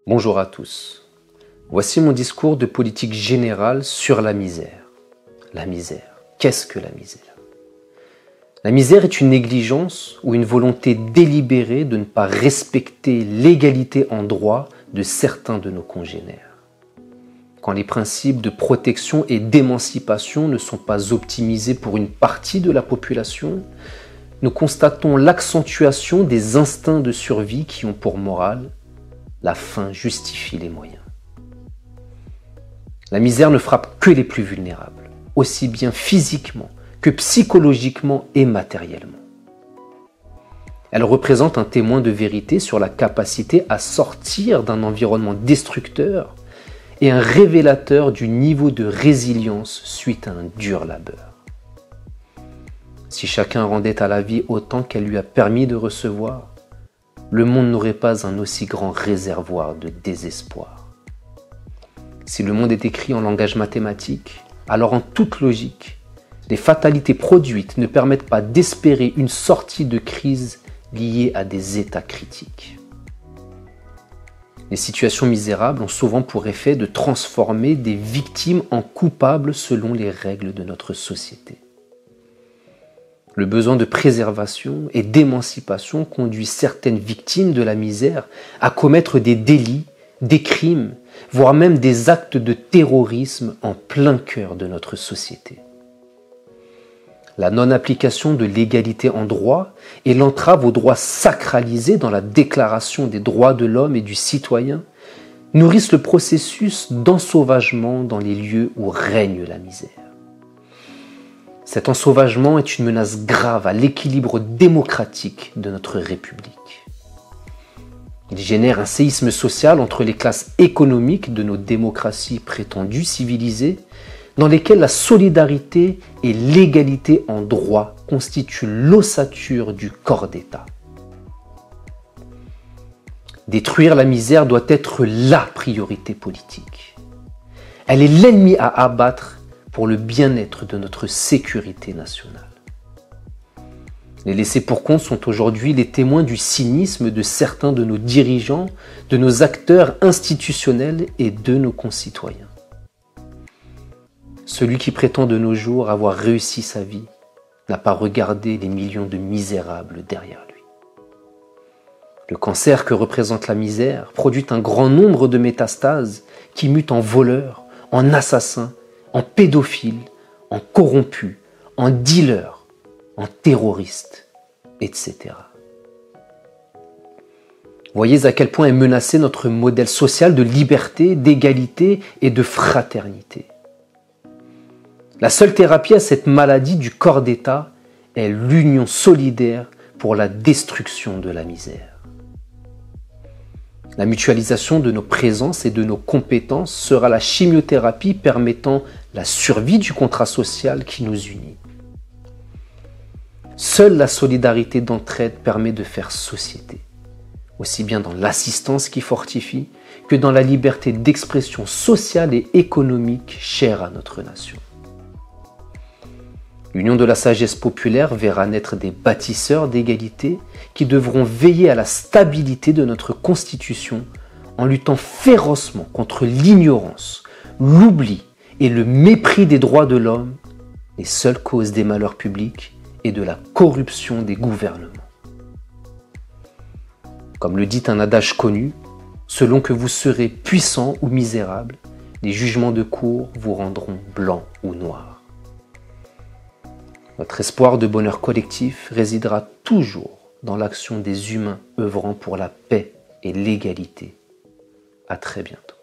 Bonjour à tous. Voici mon discours de politique générale sur la misère. La misère. Qu'est-ce que la misère? La misère est une négligence ou une volonté délibérée de ne pas respecter l'égalité en droit de certains de nos congénères. Quand les principes de protection et d'émancipation ne sont pas optimisés pour une partie de la population, nous constatons l'accentuation des instincts de survie qui ont pour morale la fin justifie les moyens. La misère ne frappe que les plus vulnérables, aussi bien physiquement que psychologiquement et matériellement. Elle représente un témoin de vérité sur la capacité à sortir d'un environnement destructeur et un révélateur du niveau de résilience suite à un dur labeur. Si chacun rendait à la vie autant qu'elle lui a permis de recevoir, le monde n'aurait pas un aussi grand réservoir de désespoir. Si le monde est écrit en langage mathématique, alors en toute logique, les fatalités produites ne permettent pas d'espérer une sortie de crise liée à des états critiques. Les situations misérables ont souvent pour effet de transformer des victimes en coupables selon les règles de notre société. Le besoin de préservation et d'émancipation conduit certaines victimes de la misère à commettre des délits, des crimes, voire même des actes de terrorisme en plein cœur de notre société. La non-application de l'égalité en droit et l'entrave aux droits sacralisés dans la Déclaration des droits de l'homme et du citoyen nourrissent le processus d'ensauvagement dans les lieux où règne la misère. Cet ensauvagement est une menace grave à l'équilibre démocratique de notre République. Il génère un séisme social entre les classes économiques de nos démocraties prétendues civilisées, dans lesquelles la solidarité et l'égalité en droit constituent l'ossature du corps d'État. Détruire la misère doit être la priorité politique. Elle est l'ennemi à abattre pour le bien-être de notre sécurité nationale. Les laissés-pour-compte sont aujourd'hui les témoins du cynisme de certains de nos dirigeants, de nos acteurs institutionnels et de nos concitoyens. Celui qui prétend de nos jours avoir réussi sa vie n'a pas regardé les millions de misérables derrière lui. Le cancer que représente la misère produit un grand nombre de métastases qui mutent en voleurs, en assassins, en pédophiles, en corrompus, en dealers, en terroristes, etc. Voyez à quel point est menacé notre modèle social de liberté, d'égalité et de fraternité. La seule thérapie à cette maladie du corps d'État est l'union solidaire pour la destruction de la misère. La mutualisation de nos présences et de nos compétences sera la chimiothérapie permettant la survie du contrat social qui nous unit. Seule la solidarité d'entraide permet de faire société, aussi bien dans l'assistance qui fortifie que dans la liberté d'expression sociale et économique chère à notre nation. L'union de la sagesse populaire verra naître des bâtisseurs d'égalité qui devront veiller à la stabilité de notre Constitution en luttant férocement contre l'ignorance, l'oubli et le mépris des droits de l'homme, les seules causes des malheurs publics et de la corruption des gouvernements. Comme le dit un adage connu, selon que vous serez puissant ou misérable, les jugements de cour vous rendront blanc ou noir. Notre espoir de bonheur collectif résidera toujours dans l'action des humains œuvrant pour la paix et l'égalité. À très bientôt.